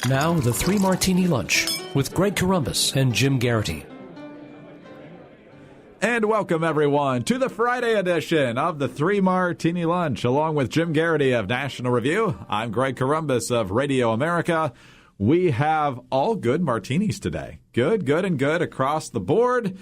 Now, the Three Martini Lunch with Greg Corombos and Jim Geraghty. And welcome, everyone, to the Friday edition of the Three Martini Lunch. Along with Jim Geraghty of National Review, I'm Greg Corombos of Radio America. We have all good martinis today. Good, and good across the board.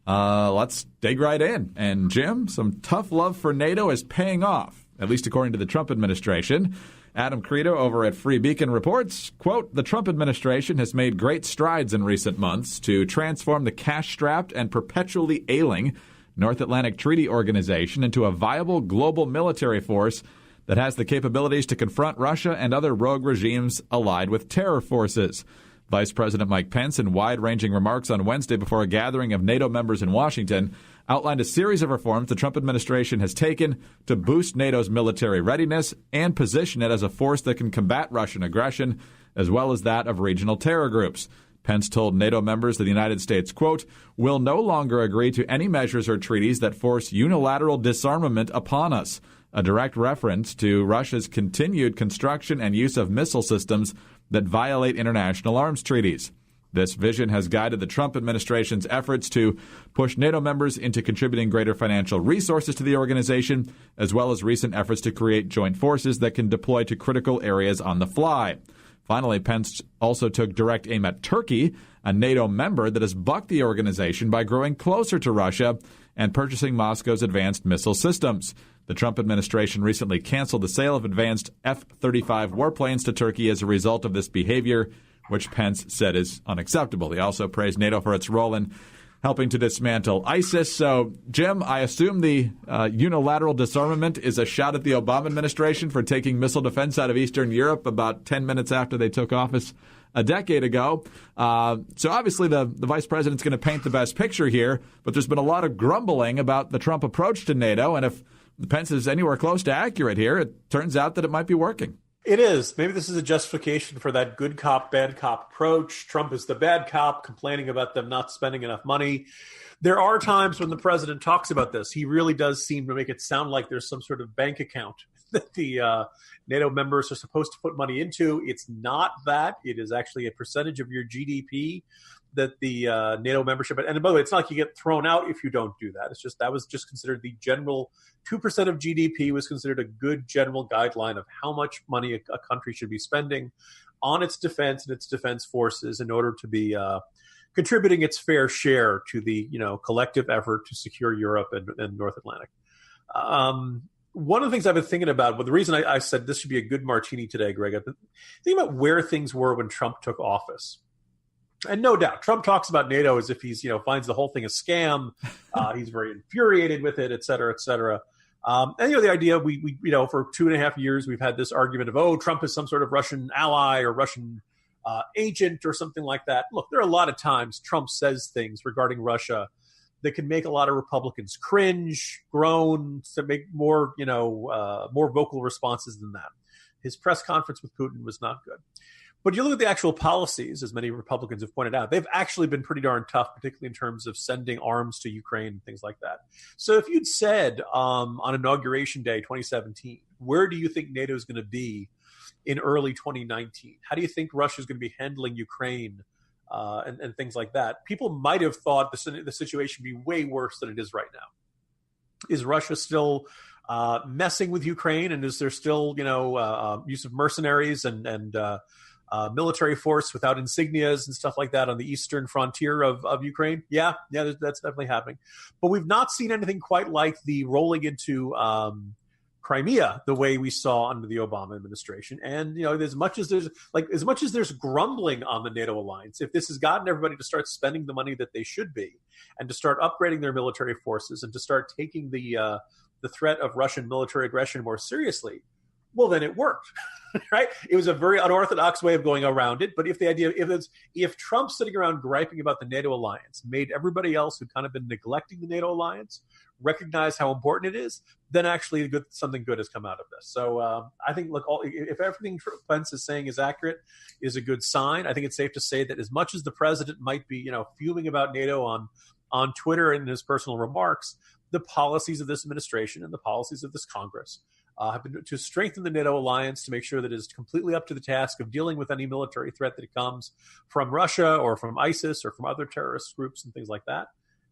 Let's dig right in. And, Jim, some tough love for NATO is paying off, at least according to the Trump administration. Adam Credo over at Free Beacon reports, quote, the Trump administration has made great strides in recent months to transform the cash-strapped and perpetually ailing North Atlantic Treaty Organization into a viable global military force that has the capabilities to confront Russia and other rogue regimes allied with terror forces. Vice President Mike Pence, in wide-ranging remarks on Wednesday before a gathering of NATO members in Washington, outlined a series of reforms the Trump administration has taken to boost NATO's military readiness and position it as a force that can combat Russian aggression, as well as that of regional terror groups. Pence told NATO members that the United States, quote, will no longer agree to any measures or treaties that force unilateral disarmament upon us, a direct reference to Russia's continued construction and use of missile systems that violate international arms treaties. This vision has guided the Trump administration's efforts to push NATO members into contributing greater financial resources to the organization, as well as recent efforts to create joint forces that can deploy to critical areas on the fly. Finally, Pence also took direct aim at Turkey, a NATO member that has bucked the organization by growing closer to Russia and purchasing Moscow's advanced missile systems. The Trump administration recently canceled the sale of advanced F-35 warplanes to Turkey as a result of this behavior, which Pence said is unacceptable. He also praised NATO for its role in helping to dismantle ISIS. So, Jim, I assume the unilateral disarmament is a shot at the Obama administration for taking missile defense out of Eastern Europe about 10 minutes after they took office a decade ago. So obviously the vice president's going to paint the best picture here, but there's been a lot of grumbling about the Trump approach to NATO, and if Pence is anywhere close to accurate here, it turns out that it might be working. It is. Maybe this is a justification for that good cop, bad cop approach. Trump is the bad cop, complaining about them not spending enough money. There are times when the president talks about this. He really does seem to make it sound like there's some sort of bank account that the NATO members are supposed to put money into. It's not that. It is actually a percentage of your GDP that the NATO membership, and by the way, it's not like you get thrown out if you don't do that. It's just that was just considered the general 2% of GDP was considered a good general guideline of how much money a country should be spending on its defense and its defense forces in order to be contributing its fair share to the collective effort to secure Europe and North Atlantic. One of the things I've been thinking about, but the reason I said this should be a good martini today, Greg, I've been thinking about where things were when Trump took office. And no doubt, Trump talks about NATO as if he's, finds the whole thing a scam. He's very infuriated with it, et cetera, et cetera. And, the idea we for 2.5 years, we've had this argument of, Trump is some sort of Russian ally or Russian agent or something like that. Look, there are a lot of times Trump says things regarding Russia that can make a lot of Republicans cringe, groan, to make more vocal responses than that. His press conference with Putin was not good. But you look at the actual policies, as many Republicans have pointed out, they've actually been pretty darn tough, particularly in terms of sending arms to Ukraine and things like that. So if you'd said on Inauguration Day 2017, where do you think NATO is going to be in early 2019? How do you think Russia is going to be handling Ukraine and things like that? People might have thought the situation would be way worse than it is right now. Is Russia still messing with Ukraine, and is there still use of mercenaries and military force without insignias and stuff like that on the eastern frontier of Ukraine? Yeah, that's definitely happening. But we've not seen anything quite like the rolling into Crimea the way we saw under the Obama administration. And as much as there's grumbling on the NATO alliance, if this has gotten everybody to start spending the money that they should be, and to start upgrading their military forces, and to start taking the threat of Russian military aggression more seriously, well, then it worked, right? It was a very unorthodox way of going around it. But if Trump sitting around griping about the NATO alliance made everybody else who'd kind of been neglecting the NATO alliance recognize how important it is, then actually something good has come out of this. So I think, if everything Pence is saying is accurate, is a good sign. I think it's safe to say that as much as the president might be, fuming about NATO on Twitter and in his personal remarks, the policies of this administration and the policies of this Congress have been to strengthen the NATO alliance to make sure that it is completely up to the task of dealing with any military threat that comes from Russia or from ISIS or from other terrorist groups and things like that.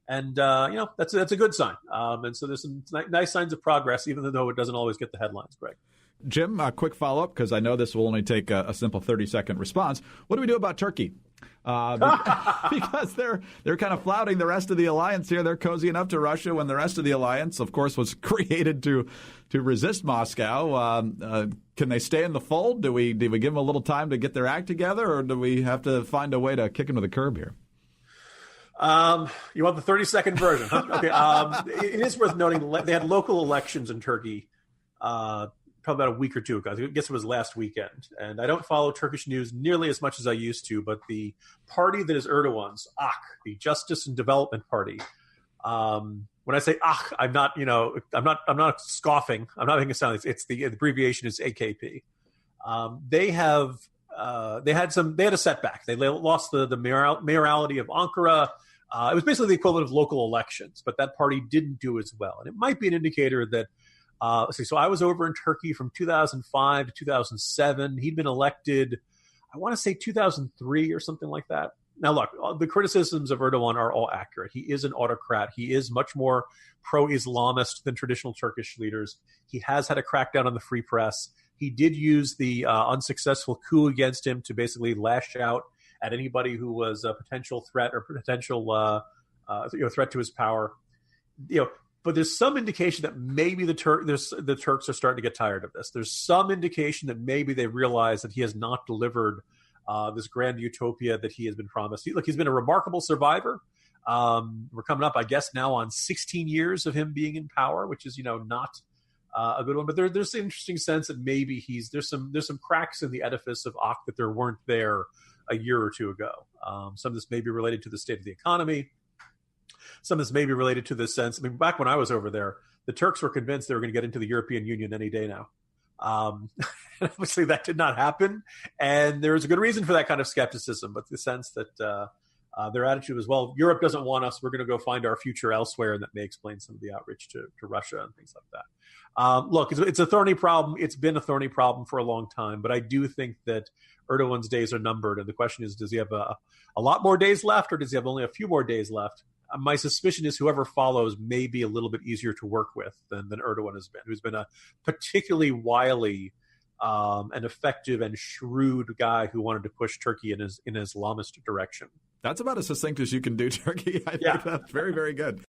And, that's a good sign. And so there's some nice signs of progress, even though it doesn't always get the headlines, Greg. Jim, a quick follow-up, because I know this will only take a simple 30-second response. What do we do about Turkey? Because they're kind of flouting the rest of the alliance here. They're cozying up to Russia when the rest of the alliance, of course, was created to resist Moscow. Can they stay in the fold? Do we give them a little time to get their act together, or do we have to find a way to kick them to the curb here? You want the 30-second version, huh? Okay. It is worth noting they had local elections in Turkey probably about a week or two ago. I guess it was last weekend. And I don't follow Turkish news nearly as much as I used to, but the party that is Erdogan's, AK, the Justice and Development Party. When I say AK, I'm not scoffing. I'm not making a sound. It's the abbreviation is AKP. They had a setback. They lost the mayoralty of Ankara. It was basically the equivalent of local elections, but that party didn't do as well. And it might be an indicator that, so I was over in Turkey from 2005 to 2007. He'd been elected, I want to say 2003 or something like that. Now, look, the criticisms of Erdogan are all accurate. He is an autocrat. He is much more pro-Islamist than traditional Turkish leaders. He has had a crackdown on the free press. He did use the unsuccessful coup against him to basically lash out at anybody who was a potential threat or potential threat to his power. But there's some indication that maybe the Turks are starting to get tired of this. There's some indication that maybe they realize that he has not delivered this grand utopia that he has been promised. He's been a remarkable survivor. We're coming up, I guess, now on 16 years of him being in power, which is, not a good one. But there's an interesting sense that maybe there's some cracks in the edifice of AK that there weren't there a year or two ago. Some of this may be related to the state of the economy. Some of this may be related to the sense. I mean, back when I was over there, the Turks were convinced they were going to get into the European Union any day now. Obviously, that did not happen. And there's a good reason for that kind of skepticism, but the sense that their attitude was, well, Europe doesn't want us. We're going to go find our future elsewhere. And that may explain some of the outreach to Russia and things like that. Look, it's a thorny problem. It's been a thorny problem for a long time. But I do think that Erdogan's days are numbered. And the question is, does he have a lot more days left, or does he have only a few more days left? My suspicion is whoever follows may be a little bit easier to work with than Erdogan has been, who's been a particularly wily and effective and shrewd guy who wanted to push Turkey in an Islamist direction. That's about as succinct as you can do, Turkey. I think that's very, very good.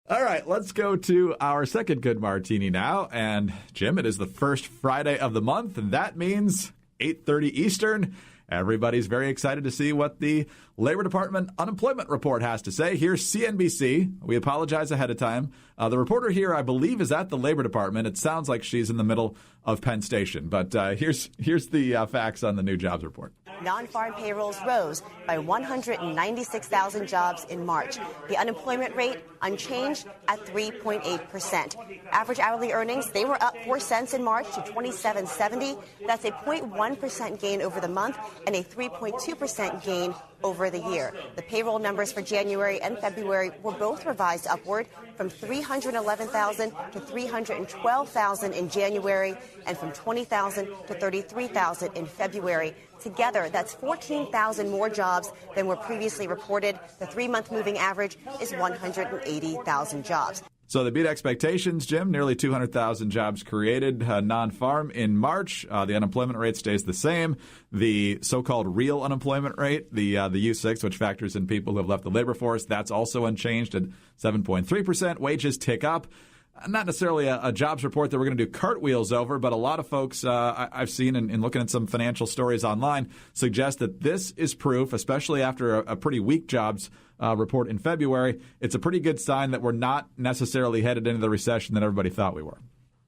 All right, let's go to our second good martini now. And, Jim, it is the first Friday of the month, and that means 8:30 Eastern. Everybody's very excited to see what the Labor Department unemployment report has to say. Here's CNBC. We apologize ahead of time. The reporter here, I believe, is at the Labor Department. It sounds like she's in the middle of Penn Station. But here's the facts on the new jobs report. Non-farm payrolls rose by 196,000 jobs in March. The unemployment rate unchanged at 3.8%. Average hourly earnings, they were up 4 cents in March to $27.70. That's a 0.1% gain over the month and a 3.2% gain over the year. The payroll numbers for January and February were both revised upward from 311,000 to 312,000 in January and from 20,000 to 33,000 in February. Together, that's 14,000 more jobs than were previously reported. The 3-month moving average is 180,000 jobs. So they beat expectations, Jim. Nearly 200,000 jobs created non-farm in March. The unemployment rate stays the same. The so-called real unemployment rate, the U6, which factors in people who have left the labor force, that's also unchanged at 7.3%. Wages tick up. Not necessarily a jobs report that we're going to do cartwheels over, but a lot of folks I've seen in looking at some financial stories online suggest that this is proof, especially after a pretty weak jobs report in February. It's a pretty good sign that we're not necessarily headed into the recession that everybody thought we were.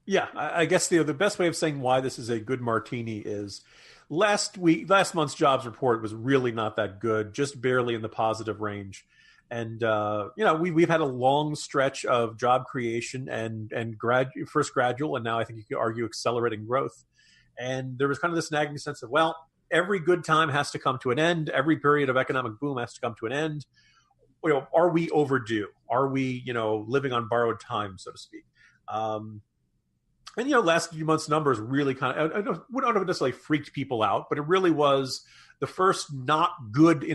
Yeah, I guess the best way of saying why this is a good martini is last month's jobs report was really not that good, just barely in the positive range. And, we've had a long stretch of job creation and first gradual, and now I think you could argue accelerating growth. And there was kind of this nagging sense of, well, every good time has to come to an end. Every period of economic boom has to come to an end. Are we overdue? Are we, living on borrowed time, so to speak? And, last few months' numbers really kind of, I don't know if it necessarily freaked people out, but it really was the first not good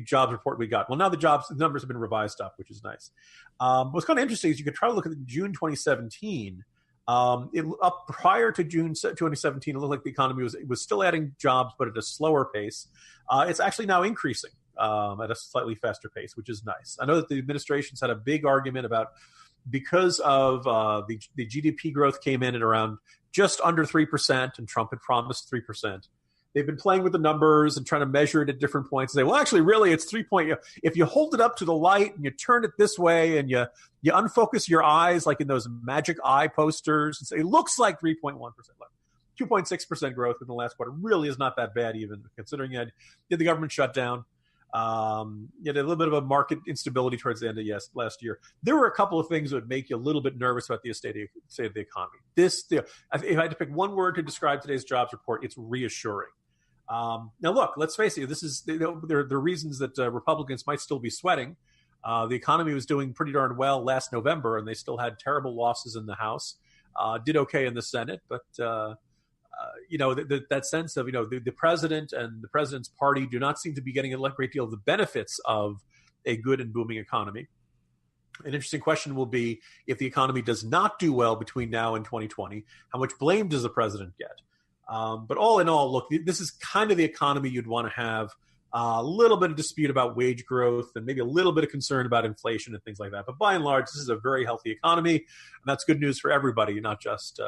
jobs report we got. Well, now the numbers have been revised up, which is nice. What's kind of interesting is you could try to look at June 2017. Up prior to June 2017, it looked like the economy was still adding jobs, but at a slower pace. It's actually now increasing at a slightly faster pace, which is nice. I know that the administration's had a big argument about, because of the GDP growth came in at around just under 3%, and Trump had promised 3%. They've been playing with the numbers and trying to measure it at different points. They say, well, actually, really, it's 3 point. If you hold it up to the light and you turn it this way and you unfocus your eyes like in those magic eye posters, and say, it looks like 3.1%. 2.6% growth in the last quarter really is not that bad, even considering you had the government shutdown. You had a little bit of a market instability towards the end of last year. There were a couple of things that would make you a little bit nervous about the state of the economy. If I had to pick one word to describe today's jobs report, it's reassuring. Now, look, let's face it. There are reasons that Republicans might still be sweating. The economy was doing pretty darn well last November, and they still had terrible losses in the House. Did okay in the Senate, but that sense of the president and the president's party do not seem to be getting a great deal of the benefits of a good and booming economy. An interesting question will be, if the economy does not do well between now and 2020, how much blame does the president get? But all in all, look, this is kind of the economy you'd want to have a little bit of dispute about wage growth and maybe a little bit of concern about inflation and things like that. But by and large, this is a very healthy economy, and that's good news for everybody, not just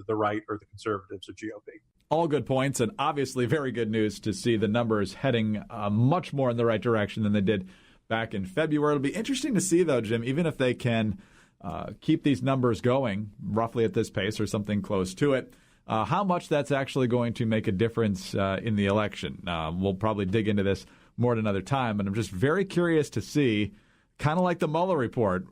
the right or the conservatives or GOP. All good points, and obviously very good news to see the numbers heading much more in the right direction than they did back in February. It'll be interesting to see, though, Jim, even if they can keep these numbers going roughly at this pace or something close to it, how much that's actually going to make a difference in the election. We'll probably dig into this more at another time, but I'm just very curious to see, kind of like the Mueller report,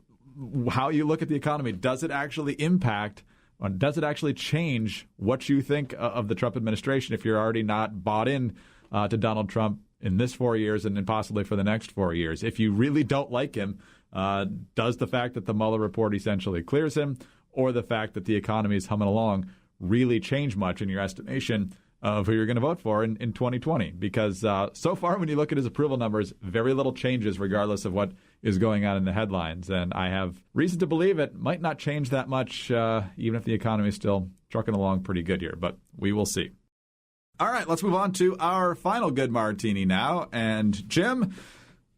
how you look at the economy. Does it actually impact, or does it actually change what you think of the Trump administration if you're already not bought in to Donald Trump in this 4 years and then possibly for the next 4 years? If you really don't like him, does the fact that the Mueller report essentially clears him, or the fact that the economy is humming along, really change much in your estimation of who you're going to vote for in 2020? Because so far, when you look at his approval numbers, very little changes regardless of what is going on in the headlines. And I have reason to believe it might not change that much, even if the economy is still trucking along pretty good here. But we will see. All right, let's move on to our final good martini now. And Jim,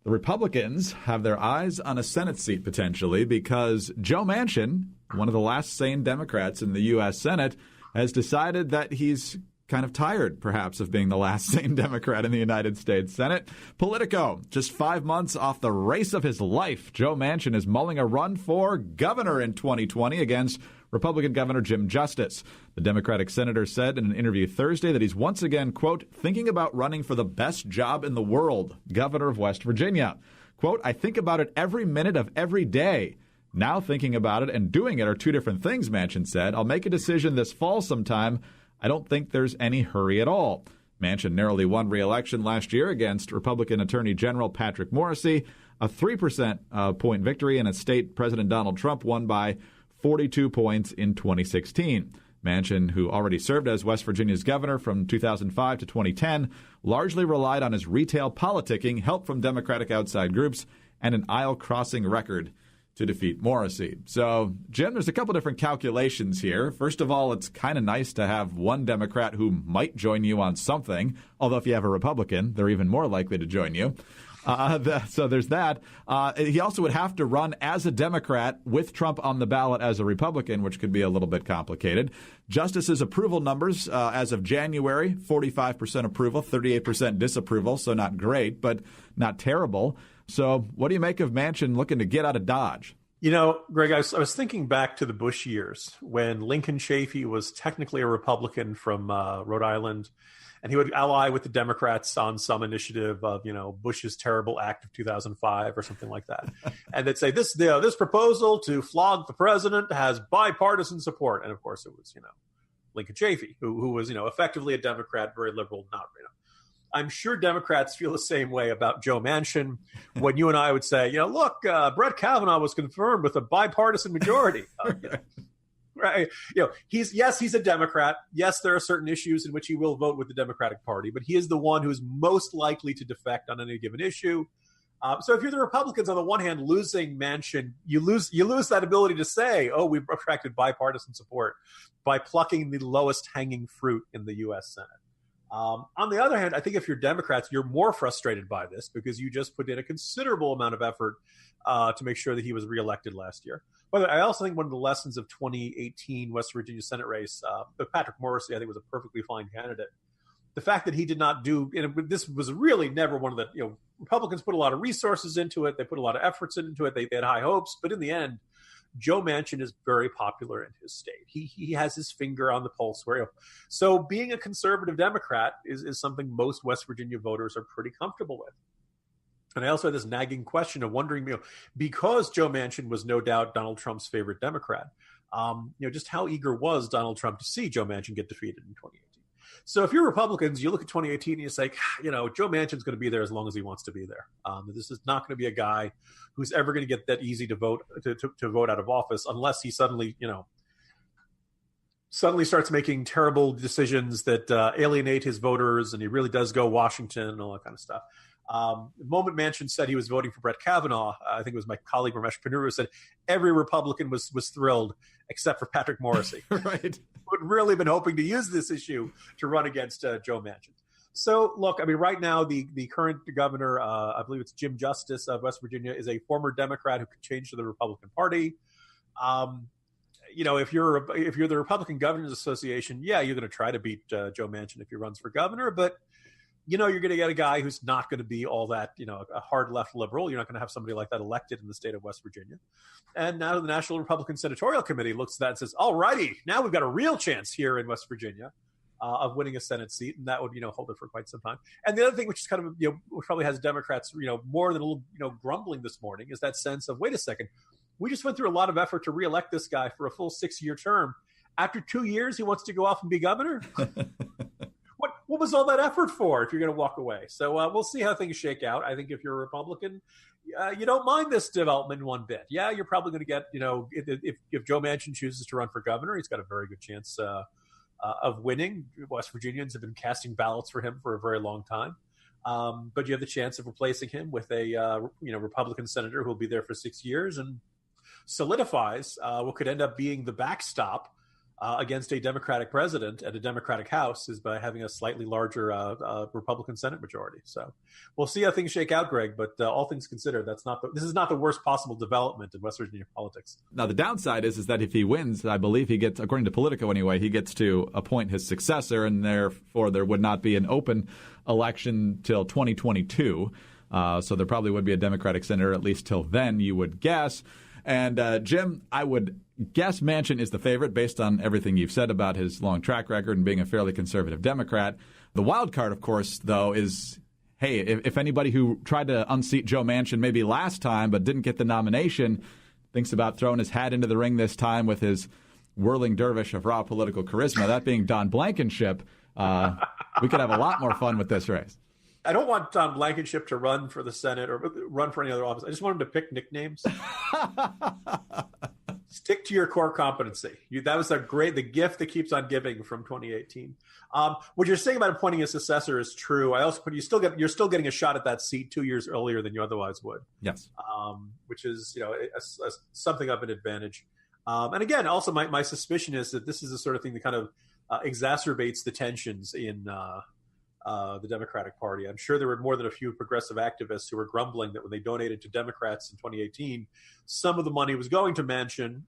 the Republicans have their eyes on a Senate seat potentially, because Joe Manchin, one of the last sane Democrats in the U.S. Senate, has decided that he's kind of tired, perhaps, of being the last sane Democrat in the United States Senate. Politico, just 5 months off the race of his life, Joe Manchin is mulling a run for governor in 2020 against Republican Governor Jim Justice. The Democratic senator said in an interview Thursday that he's once again, quote, thinking about running for the best job in the world, governor of West Virginia. Quote, I think about it every minute of every day. Now thinking about it and doing it are two different things, Manchin said. I'll make a decision this fall sometime. I don't think there's any hurry at all. Manchin narrowly won re-election last year against Republican Attorney General Patrick Morrisey, a 3% point victory in a state President Donald Trump won by 42 points in 2016. Manchin, who already served as West Virginia's governor from 2005 to 2010, largely relied on his retail politicking, help from Democratic outside groups, and an aisle-crossing record to defeat Morrisey. So, Jim, there's a couple different calculations here. First of all, it's kind of nice to have one Democrat who might join you on something, although if you have a Republican, they're even more likely to join you. So there's that. He also would have to run as a Democrat with Trump on the ballot as a Republican, which could be a little bit complicated. Justice's approval numbers as of January, 45% approval, 38% disapproval, so not great, but not terrible. So what do you make of Manchin looking to get out of Dodge? You know, Greg, I was thinking back to the Bush years when Lincoln Chafee was technically a Republican from Rhode Island, and he would ally with the Democrats on some initiative of, Bush's terrible act of 2005 or something like that. And they'd say, this proposal to flog the president has bipartisan support. And of course, it was, Lincoln Chafee, who was, effectively a Democrat, very liberal, not, I'm sure Democrats feel the same way about Joe Manchin when you and I would say, look, Brett Kavanaugh was confirmed with a bipartisan majority. right? He's a Democrat. Yes, there are certain issues in which he will vote with the Democratic Party, but he is the one who is most likely to defect on any given issue. So if you're the Republicans, on the one hand, losing Manchin, you lose that ability to say, oh, we've attracted bipartisan support by plucking the lowest hanging fruit in the U.S. Senate. On the other hand, I think if you're Democrats, you're more frustrated by this because you just put in a considerable amount of effort to make sure that he was reelected last year. But I also think one of the lessons of 2018 West Virginia Senate race, Patrick Morrisey, I think, was a perfectly fine candidate. The fact that he did not do, and this was really never one of the, Republicans put a lot of resources into it. They put a lot of efforts into it. They had high hopes. But in the end, Joe Manchin is very popular in his state. He has his finger on the pulse. So being a conservative Democrat is something most West Virginia voters are pretty comfortable with. And I also had this nagging question of wondering, because Joe Manchin was no doubt Donald Trump's favorite Democrat, just how eager was Donald Trump to see Joe Manchin get defeated in 2018? So if you're Republicans, you look at 2018 and you say, Joe Manchin's going to be there as long as he wants to be there. This is not going to be a guy who's ever going to get that easy to vote to vote out of office unless he suddenly starts making terrible decisions that alienate his voters, and he really does go Washington and all that kind of stuff. The moment Manchin said he was voting for Brett Kavanaugh, I think it was my colleague Ramesh Ponnuru who said every Republican was thrilled except for Patrick Morrisey. Right. Who had really been hoping to use this issue to run against Joe Manchin. So, look, right now the current governor, I believe it's Jim Justice of West Virginia, is a former Democrat who could change to the Republican Party. If you're the Republican Governors Association, you're going to try to beat Joe Manchin if he runs for governor, but you're going to get a guy who's not going to be all that, a hard left liberal. You're not going to have somebody like that elected in the state of West Virginia. And now the National Republican Senatorial Committee looks at that and says, all righty, now we've got a real chance here in West Virginia of winning a Senate seat. And that would, hold it for quite some time. And the other thing, which is kind of, which probably has Democrats, more than a little, grumbling this morning, is that sense of, wait a second, we just went through a lot of effort to reelect this guy for a full 6-year term. After 2 years, he wants to go off and be governor? What was all that effort for if you're going to walk away? So we'll see how things shake out. I think if you're a Republican, you don't mind this development one bit. Yeah, you're probably going to get, if Joe Manchin chooses to run for governor, he's got a very good chance of winning. West Virginians have been casting ballots for him for a very long time. But you have the chance of replacing him with a Republican senator who will be there for 6 years and solidifies what could end up being the backstop against a Democratic president and a Democratic House is by having a slightly larger Republican Senate majority. So we'll see how things shake out, Greg. But all things considered, this is not the worst possible development in West Virginia politics. Now, the downside is that if he wins, I believe he gets, according to Politico anyway, he gets to appoint his successor, and therefore there would not be an open election till 2022. So there probably would be a Democratic senator at least till then, you would guess. And Jim, I would guess Manchin is the favorite based on everything you've said about his long track record and being a fairly conservative Democrat. The wild card, of course, though, is, hey, if anybody who tried to unseat Joe Manchin maybe last time but didn't get the nomination thinks about throwing his hat into the ring this time with his whirling dervish of raw political charisma, that being Don Blankenship, we could have a lot more fun with this race. I don't want Don Blankenship to run for the Senate or run for any other office. I just want him to pick nicknames. Stick to your core competency. That was the gift that keeps on giving from 2018. What you're saying about appointing a successor is true. You're still getting a shot at that seat 2 years earlier than you otherwise would. Yes. Which is something of an advantage. And again, also my suspicion is that this is the sort of thing that kind of exacerbates the tensions in the Democratic Party. I'm sure there were more than a few progressive activists who were grumbling that when they donated to Democrats in 2018, some of the money was going to Manchin,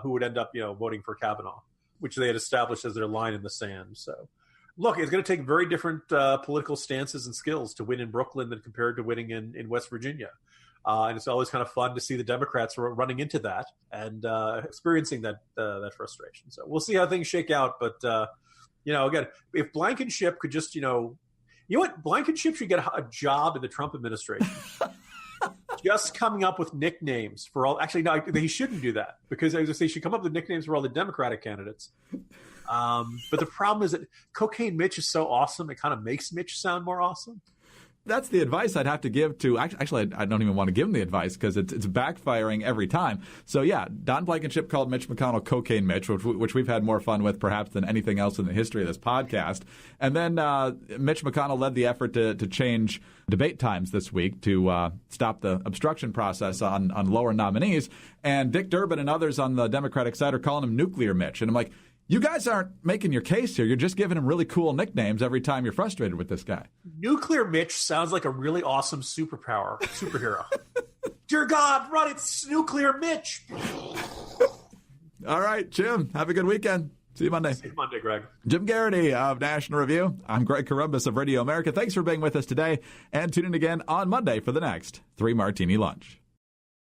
who would end up, voting for Kavanaugh, which they had established as their line in the sand. So, look, it's going to take very different political stances and skills to win in Brooklyn than compared to winning in West Virginia. And it's always kind of fun to see the Democrats running into that and experiencing that frustration. So we'll see how things shake out. But again, if Blankenship could just, Blankenship should get a job in the Trump administration. Just coming up with nicknames for all. Actually, no, he shouldn't do that because as I say, he should come up with nicknames for all the Democratic candidates. But the problem is that Cocaine Mitch is so awesome; it kind of makes Mitch sound more awesome. that's the advice I'd have to give to. Actually, I don't even want to give him the advice because it's backfiring every time. So yeah, Don Blankenship called Mitch McConnell Cocaine Mitch, which we've had more fun with perhaps than anything else in the history of this podcast. And then Mitch McConnell led the effort to change debate times this week to stop the obstruction process on lower nominees. And Dick Durbin and others on the Democratic side are calling him Nuclear Mitch. And I'm like, you guys aren't making your case here. You're just giving him really cool nicknames every time you're frustrated with this guy. Nuclear Mitch sounds like a really awesome superhero. Dear God, run, it's Nuclear Mitch. All right, Jim, have a good weekend. See you Monday. See you Monday, Greg. Jim Geraghty of National Review. I'm Greg Corombos of Radio America. Thanks for being with us today, and tune in again on Monday for the next 3 Martini Lunch.